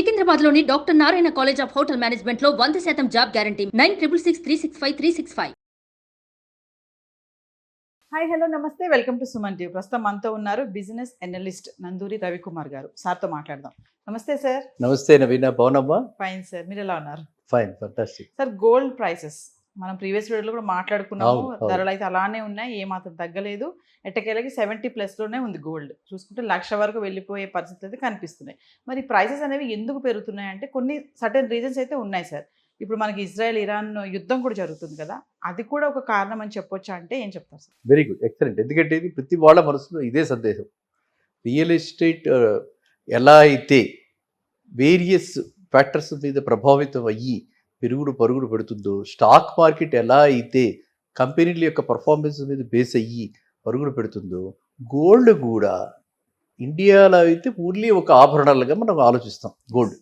సికింద్రాబాద్లోని doctor Narayana college of hotel మేనేజ్మెంట్లో 100% job guarantee 966365 hi hello నమస్తే welcome to Suman TV. ప్రస్తుతం మనతో ఉన్నారు బిజినెస్ అనలిస్ట్ నందూరి రవికుమార్ గారు. సార్తో మాట్లాడదాం. నమస్తే సార్. నమస్తే నవీన, బాగున్నామ్మా? ఫైన్ సార్, మీరు ఎలా ఉన్నారు? Fine, fantastic. Sir, gold prices మనం ప్రీవియస్ వీడియోలో కూడా మాట్లాడుకున్నాము. అవును. ధరలు అయితే అలానే ఉన్నాయి, ఏమాత్రం తగ్గలేదు. ఎట్టకేలకి 70+ ఉంది గోల్డ్. చూసుకుంటే 1,00,000 వరకు వెళ్ళిపోయే పరిస్థితులు అయితే కనిపిస్తున్నాయి. మరి ప్రైసెస్ అనేవి ఎందుకు పెరుగుతున్నాయి అంటే కొన్ని సర్టెన్ రీజన్స్ అయితే ఉన్నాయి సార్. ఇప్పుడు మనకి ఇజ్రాయెల్ ఇరాన్ యుద్ధం కూడా జరుగుతుంది కదా, అది కూడా ఒక కారణం అని చెప్పొచ్చా అంటే ఏం చెప్తారు సార్? Very good, excellent. ఎందుకంటే ఇది ప్రతి వాళ్ళ మనసులో ఇదే సందేశం. రియల్ ఎస్టేట్ ఎలా అయితే వేరియస్ ఫ్యాక్టర్స్ మీద ప్రభావితం అయ్యి పెరుగుడు పరుగుడు పెడుతుందో, స్టాక్ మార్కెట్ ఎలా అయితే కంపెనీల యొక్క పర్ఫార్మెన్స్ మీద బేస్ అయ్యి పరుగుడు పెడుతుందో, గోల్డ్ కూడా ఇండియాలో అయితే ఓన్లీ ఒక ఆభరణాలుగా మనం ఆలోచిస్తాం గోల్డ్.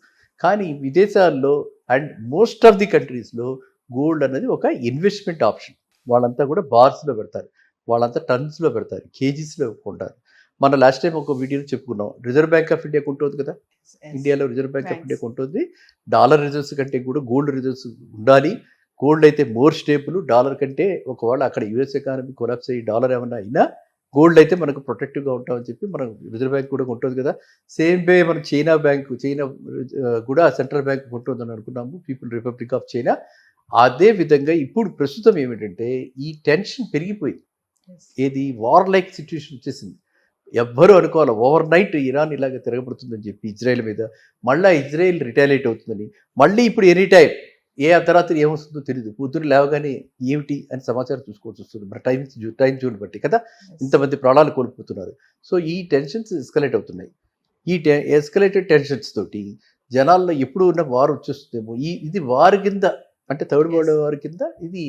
కానీ విదేశాల్లో అండ్ మోస్ట్ ఆఫ్ ది కంట్రీస్లో గోల్డ్ అనేది ఒక ఇన్వెస్ట్మెంట్ ఆప్షన్. వాళ్ళంతా కూడా బార్స్లో పెడతారు, వాళ్ళంతా టన్స్లో పెడతారు, కేజీస్లో కొంటారు. మన లాస్ట్ టైం ఒక వీడియోలో చెప్పుకున్నాం, రిజర్వ్ బ్యాంక్ ఆఫ్ ఇండియా కొంటుంది కదా, ఇండియాలో రిజర్వ్ బ్యాంక్ ఆఫ్ ఇండియా కొంటుంది. డాలర్ రిజర్వ్స్ కంటే కూడా గోల్డ్ రిజర్వ్స్ ఉండాలి. గోల్డ్ అయితే మోర్ స్టేబుల్ డాలర్ కంటే. ఒకవేళ అక్కడ యుఎస్ ఎకానమీ కొలాప్స్ అయ్యి డాలర్ ఏమన్నా అయినా గోల్డ్ అయితే మనకు ప్రొటెక్టివ్గా ఉంటామని చెప్పి మనం రిజర్వ్ బ్యాంక్ కూడా ఉంటుంది కదా. సేమ్ వే మన చైనా కూడా సెంట్రల్ బ్యాంక్ ఉంటుందని అనుకున్నాము, పీపుల్ రిపబ్లిక్ ఆఫ్ చైనా. అదే విధంగా ఇప్పుడు ప్రస్తుతం ఏమిటంటే ఈ టెన్షన్ పెరిగిపోయింది. ఏది వార్ లైక్ సిచ్యువేషన్ వచ్చేసింది. ఎవ్వరూ అనుకోవాలి ఓవర్ నైట్ ఇరాన్ ఇలాగ తిరగబడుతుందని చెప్పి ఇజ్రాయెల్ మీద. మళ్ళీ ఇజ్రాయెల్ రిటాలియేట్ అవుతుందని. మళ్ళీ ఇప్పుడు ఎనీ టైం ఏ అర్ధరాత్రి ఏమొస్తుందో తెలియదు. పొద్దున్న లేవగానే ఏమిటి అని సమాచారం చూసుకోవాల్సి వస్తుంది. మరి టైం జోన్ బట్టి కదా ఇంతమంది ప్రాణాలు కోల్పోతున్నారు. సో ఈ టెన్షన్స్ ఎస్కలేట్ అవుతున్నాయి. ఈ ఎస్కలేటెడ్ టెన్షన్స్ తోటి జనాల్లో ఎప్పుడు ఉన్న వారు వచ్చేస్తుందేమో, ఇది వారి కింద అంటే థర్డ్ వరల్డ్ వారి కింద ఇది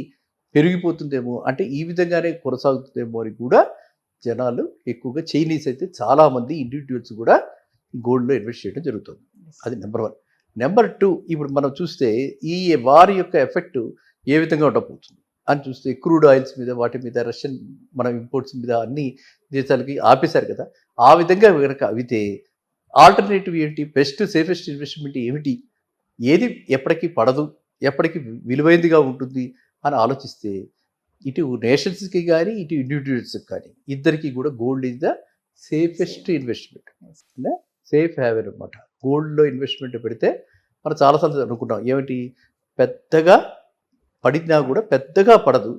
పెరిగిపోతుందేమో, అంటే ఈ విధంగానే కొనసాగుతుందేమో అని కూడా జనాలు ఎక్కువగా చైనీస్ అయితే చాలామంది ఇండివిజువల్స్ కూడా గోల్డ్లో ఇన్వెస్ట్ చేయడం జరుగుతుంది. అది నెంబర్ 1. నెంబర్ 2, ఇప్పుడు మనం చూస్తే ఈ వారి యొక్క ఎఫెక్ట్ ఏ విధంగా ఉండబోతుంది అని చూస్తే క్రూడ్ ఆయిల్స్ మీద, వాటి మీద, రష్యన్ మన ఇంపోర్ట్స్ మీద అన్ని దేశాలకి ఆపేశారు కదా. ఆ విధంగా కనుక అవితే ఆల్టర్నేటివ్ ఏంటి, బెస్ట్ సేఫెస్ట్ ఇన్వెస్ట్మెంట్ ఏమిటి, ఏది ఎప్పటికీ పడదు, ఎప్పటికీ విలువైనదిగా ఉంటుంది అని ఆలోచిస్తే ఇటు నేషన్స్కి కానీ ఇటు ఇండివిజువల్స్కి కానీ ఇద్దరికి కూడా gold is the safest investment, safe haven't అనమాట. గోల్డ్లో ఇన్వెస్ట్మెంట్ పెడితే మనం చాలాసార్లు అనుకుంటాం ఏమిటి, పెద్దగా పడినా కూడా పెద్దగా పడదు,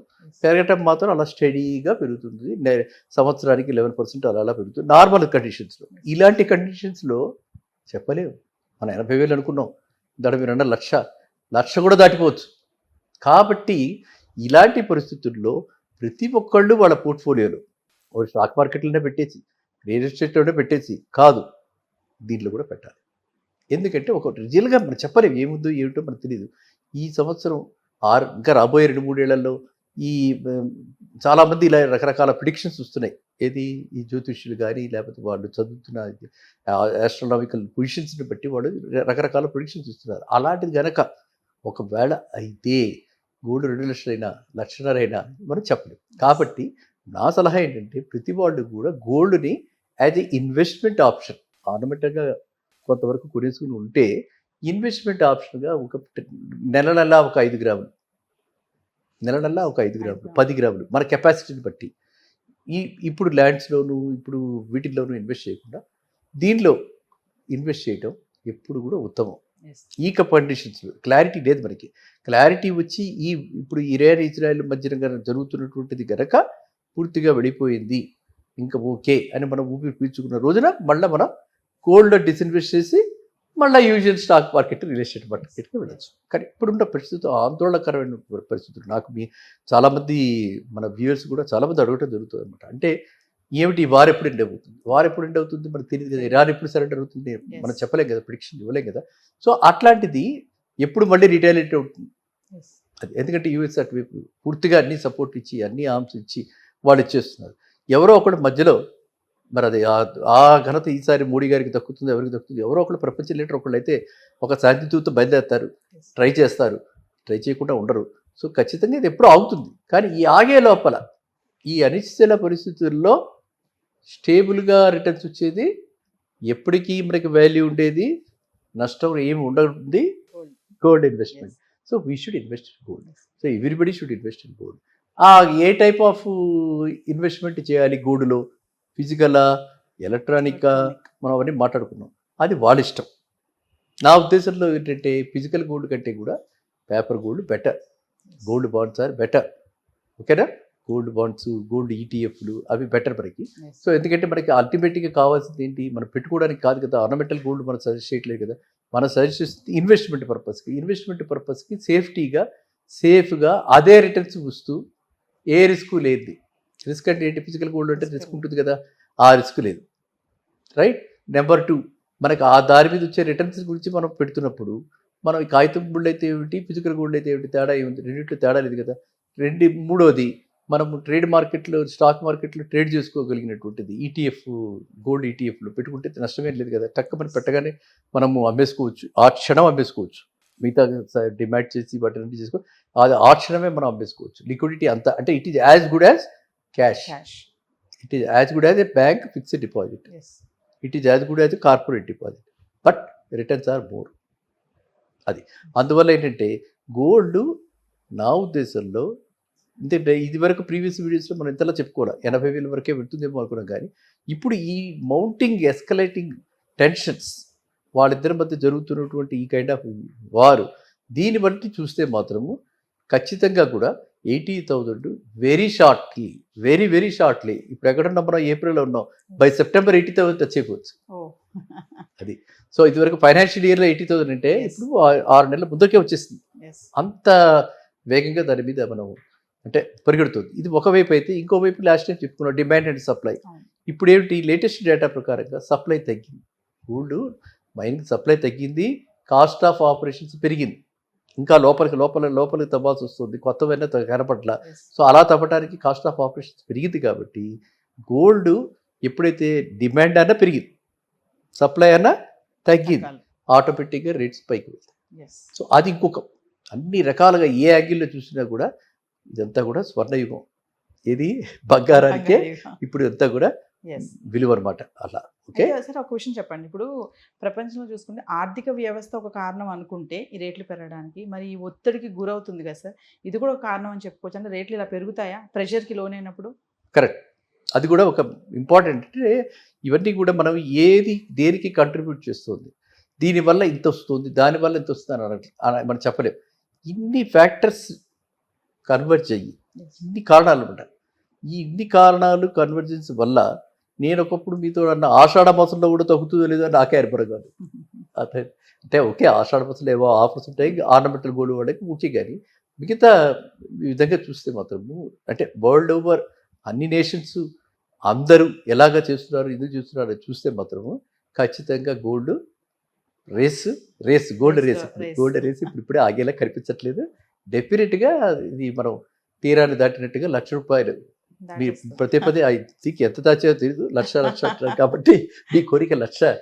పెరగటం మాత్రం అలా స్టడీగా పెరుగుతుంది. సంవత్సరానికి 11% అలా పెరుగుతుంది నార్మల్ కండిషన్స్లో. ఇలాంటి కండిషన్స్లో చెప్పలేము. మనం 80,000 అనుకున్నాం, దాని మీరు 1,00,000 కూడా దాటిపోవచ్చు. కాబట్టి ఇలాంటి పరిస్థితుల్లో ప్రతి ఒక్కళ్ళు వాళ్ళ పోర్ట్ఫోలియోలో స్టాక్ మార్కెట్లోనే పెట్టేసి, రియల్ ఎస్టేట్లోనే పెట్టేసి కాదు, దీంట్లో కూడా పెట్టాలి. ఎందుకంటే ఒక రియల్గా మనం చెప్పలేము ఏముందో ఏమిటో మనకు తెలియదు. ఈ సంవత్సరం ఇంకా రాబోయే 2-3 ఏళ్లలో ఈ చాలామంది ఇలా రకరకాల ప్రిడిక్షన్స్ వస్తున్నాయి. ఏది ఈ జ్యోతిష్యులు కానీ లేకపోతే వాళ్ళు చదువుతున్న ఆస్ట్రానామికల్ పొజిషన్స్ని బట్టి వాళ్ళు రకరకాల ప్రిడిక్షన్స్ ఇస్తున్నారు. అలాంటిది కనుక ఒకవేళ అయితే గోల్డ్ 2,00,000 అయినా 1,50,000 అయినా మనం చెప్పలేము. కాబట్టి నా సలహా ఏంటంటే ప్రతి వాళ్ళు కూడా గోల్డ్ని యాజ్ ఏ ఇన్వెస్ట్మెంట్ ఆప్షన్ ఆటోమేటిక్గా కొంతవరకు కొనేసుకుని ఉంటే ఇన్వెస్ట్మెంట్ ఆప్షన్గా ఒక నెల ఒక 5 గ్రాములు, నెల ఒక 5 గ్రాములు, 10 గ్రాములు మన కెపాసిటీని బట్టి ఇప్పుడు ల్యాండ్స్లోను ఇప్పుడు వీటిల్లోనూ ఇన్వెస్ట్ చేయకుండా దీనిలో ఇన్వెస్ట్ చేయటం ఎప్పుడు కూడా ఉత్తమం. ఈ కండిషన్స్లో క్లారిటీ లేదు మనకి. క్లారిటీ వచ్చి ఇప్పుడు ఇరాన్ ఇజ్రాయెల్ మధ్యన జరుగుతున్నటువంటిది కనుక పూర్తిగా వెళ్ళిపోయింది, ఇంకా ఓకే అని మనం ఊపిరి పీల్చుకున్న రోజున మళ్ళీ మనం గోల్డ్లో డిస్ఇన్వెస్ట్ చేసి మళ్ళీ usual stock market, real estate మార్కెట్కి వెళ్ళచ్చు. కానీ ఇప్పుడున్న పరిస్థితులు ఆందోళనకరమైన పరిస్థితులు. నాకు చాలామంది మన వ్యూవర్స్ కూడా చాలామంది అడగటం జరుగుతుంది అనమాట. అంటే ఏమిటి వారు ఎప్పుడు ఎండ్ అవుతుంది మనకు తెలియదు కదా, ఇరాన్ ఎప్పుడు సరెండర్ అవుతుంది మనం చెప్పలేం కదా, ప్రిడిక్షన్ ఇవ్వలేం కదా. సో అట్లాంటిది ఎప్పుడు మళ్ళీ రిటాలియేట్ అవుతుంది అది. ఎందుకంటే యూఎస్ అటువైపు పూర్తిగా అన్ని సపోర్ట్ ఇచ్చి అన్ని ఆర్మ్స్ ఇచ్చి వాళ్ళు ఇచ్చేస్తున్నారు. ఎవరో ఒకటి మధ్యలో మరి అది ఆ ఘనత ఈసారి మోడీ గారికి దక్కుతుంది, ఎవరికి దక్కుతుంది? ఎవరో ఒకళ్ళు ప్రపంచ లీడర్ ఒకళ్ళు అయితే ఒక శాంతిదూత బయలుదేరుతారు, ట్రై చేస్తారు, ట్రై చేయకుండా ఉండరు. సో ఖచ్చితంగా ఇది ఎప్పుడూ ఆగుతుంది. కానీ ఈ ఆగే లోపల ఈ అనిశ్చిత పరిస్థితుల్లో స్టేబుల్గా రిటర్న్స్ వచ్చేది, ఎప్పటికీ మనకి వాల్యూ ఉండేది నష్టం ఏమి ఉండదు gold investment. So we should invest in gold. So everybody should invest in gold. A type of investment చేయాలి గోల్డ్లో, ఫిజికలా, ఎలక్ట్రానిక్గా, మనం అవన్నీ మాట్లాడుకున్నాం. అది వాళ్ళ ఇష్టం. నా ఉద్దేశంలో ఏంటంటే ఫిజికల్ గోల్డ్ కంటే కూడా paper gold better, gold bonds are better. ఓకేనా? గోల్డ్ బాండ్స్, గోల్డ్ ఈటీఎఫ్లు అవి బెటర్ మనకి. సో ఎందుకంటే మనకి అల్టిమేట్గా కావాల్సింది ఏంటి, మనం పెట్టుకోవడానికి కాదు కదా, ఆర్నమెంటల్ గోల్డ్ మనం సజెస్ట్ చేయట్లేదు కదా, మనం సజెస్ట్ చేస్తుంది ఇన్వెస్ట్మెంట్ పర్పస్కి సేఫ్గా అదే రిటర్న్స్ వస్తూ ఏ రిస్క్ లేదు. రిస్క్ అంటే ఏంటి, ఫిజికల్ గోల్డ్ అంటే రిస్క్ ఉంటుంది కదా, ఆ రిస్క్ లేదు. రైట్. నెంబర్ 2, మనకు ఆ దారి మీద వచ్చే రిటర్న్స్ గురించి మనం పెడుతున్నప్పుడు మనం ఈ కాగితం గోల్డ్ అయితే ఏమిటి, ఫిజికల్ గోల్డ్ అయితే ఏమిటి, తేడా ఏముంది, రెండింటిలో తేడా లేదు కదా. మూడోది, మనం ట్రేడ్ మార్కెట్లో, స్టాక్ మార్కెట్లో ట్రేడ్ చేసుకోగలిగినటువంటిది ఈటీఎఫ్, గోల్డ్ ఈటీఎఫ్లో పెట్టుకుంటే నష్టమేం లేదు కదా. టక్క మనం పెట్టగానే మనము అమ్మేసుకోవచ్చు, ఆ క్షణం అమ్మేసుకోవచ్చు. మిగతా డిమాండ్ చేసి వాటి చేసుకో, అది ఆ క్షణమే మనం అమ్మేసుకోవచ్చు. లిక్విడిటీ అంతా, అంటే it is as good as cash, it is as good as a bank fixed deposit, it is as good as a corporate deposit, but returns are more. అది అందువల్ల ఏంటంటే గోల్డ్ నా ఉద్దేశంలో ఎందుకంటే ఇది వరకు ప్రీవియస్ వీడియోస్లో మనం ఇంతలా చెప్పుకోవాలి, 80,000 వరకే పెడుతుందేమో అనుకున్నాం. కానీ ఇప్పుడు ఈ మౌంటింగ్ ఎస్కలేటింగ్ టెన్షన్స్ వాళ్ళిద్దరి మధ్య జరుగుతున్నటువంటి ఈ కైండ్ ఆఫ్ వారు, దీన్ని బట్టి చూస్తే మాత్రము ఖచ్చితంగా కూడా 80,000 వెరీ షార్ట్లీ, ఇప్పుడు ఎక్కడున్నా మనం ఏప్రిల్లో ఉన్నాం, బై సెప్టెంబర్ 80,000 టచ్ అయిపోవచ్చు. అది సో ఇదివరకు ఫైనాన్షియల్ ఇయర్లో 80,000 అంటే ఇప్పుడు 6 నెలల ముందరికే వచ్చేస్తుంది. అంత వేగంగా దాని మీద మనం అంటే పరిగెడుతుంది. ఇది ఒకవైపు అయితే, ఇంకోవైపు లాస్ట్ టైం చెప్పుకున్నాం డిమాండ్ అండ్ సప్లై. ఇప్పుడు ఏమిటి, లేటెస్ట్ డేటా ప్రకారంగా సప్లై తగ్గింది, గోల్డ్ మైనింగ్ సప్లై తగ్గింది, కాస్ట్ ఆఫ్ ఆపరేషన్స్ పెరిగింది, ఇంకా లోపలికి తవ్వాల్సి వస్తుంది, కొత్తవైనా కనపట్ల. సో అలా తవ్వడానికి కాస్ట్ ఆఫ్ ఆపరేషన్స్ పెరిగింది. కాబట్టి గోల్డ్ ఎప్పుడైతే డిమాండ్ అన్నా పెరిగింది, సప్లై అన్నా తగ్గింది, ఆటోమేటిక్గా రేట్స్ పైకి వెళ్తాయి. సో అది ఇంకొక అన్ని రకాలుగా ఏ యాంగిల్లో చూసినా కూడా ఇదంతా కూడా స్వర్ణయుగం. ఇది బంగారానికే ఇప్పుడు ఇదంతా కూడా విలువ అనమాట. అలా ఓకే సార్. ఒక క్వశ్చన్ చెప్పండి, ఇప్పుడు ప్రపంచంలో చూసుకుంటే ఆర్థిక వ్యవస్థ ఒక కారణం అనుకుంటే ఈ రేట్లు పెరగడానికి, మరి ఈ ఒత్తిడికి గురవుతుంది కదా సార్, ఇది కూడా ఒక కారణం అని చెప్పుకోవచ్చు. అంటే రేట్లు ఇలా పెరుగుతాయా ప్రెషర్కి లోనైనప్పుడు? కరెక్ట్. అది కూడా ఒక ఇంపార్టెంట్. అంటే ఇవన్నీ కూడా మనం దేనికి కంట్రిబ్యూట్ చేస్తుంది, దీనివల్ల ఇంత వస్తుంది, దానివల్ల ఇంత వస్తుంది అని మనం చెప్పలేము. ఇన్ని ఫ్యాక్టర్స్ కన్వర్జ్ అయ్యి ఇన్ని కారణాలు ఉంటాయి. ఈ ఇన్ని కారణాలు కన్వర్జెన్స్ వల్ల నేను ఒకప్పుడు మీతో అన్న ఆషాఢ మాసంలో కూడా తగ్గుతుందో లేదో నాకే అనిపడం కాదు. అంటే ఓకే, ఆషాఢ మాసంలో ఏవో ఆఫర్స్ ఉంటాయి, ఆర్నమెంటల్ గోల్డ్ వాడికి ఓకే. కానీ మిగతా ఈ విధంగా చూస్తే మాత్రము అంటే వరల్డ్ ఓవర్ అన్ని నేషన్స్ అందరూ ఎలాగ చేస్తున్నారు, ఎందుకు చేస్తున్నారు చూస్తే మాత్రము ఖచ్చితంగా గోల్డ్ రేస్ గోల్డ్ రేస్ ఇప్పుడే ఆగేలా కనిపించట్లేదు. డెఫినెట్గా ఇది మనం తీరాన్ని దాటినట్టుగా ₹1,00,000 మీ పదే ఐ థింక్ ఎంత దాచాయో తెలియదు, లక్ష కాబట్టి మీ కోరిక 1,00,000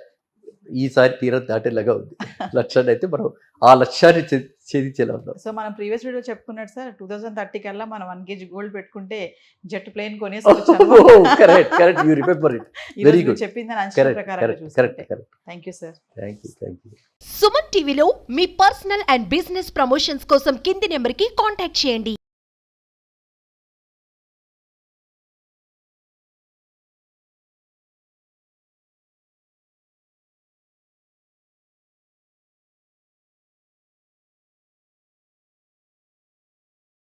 ఈసారి తీరాన్ని దాటేలాగా ఉంది. 1,00,000 అయితే మనం ఆ లక్ష్యాన్ని ఛేదించేలా ఉన్నాం. సో మనం ప్రీవియస్ వీడియో చెప్పుకున్నట్టు సార్ 2030 కల్లా మనం 1 kg గోల్డ్ పెట్టుకుంటే జెట్ ప్లేన్ కొనేసుకోవచ్చు. Correct, you remember it. Very good. చెప్పిందని అంచనా ప్రకారం చూస్తే. Thank you sir. Thank you. Suman టీవీలో మీ పర్సనల్ అండ్ బిజినెస్ ప్రమోషన్స్ కోసం కింది నెంబర్కి కాంటాక్ట్ చేయండి.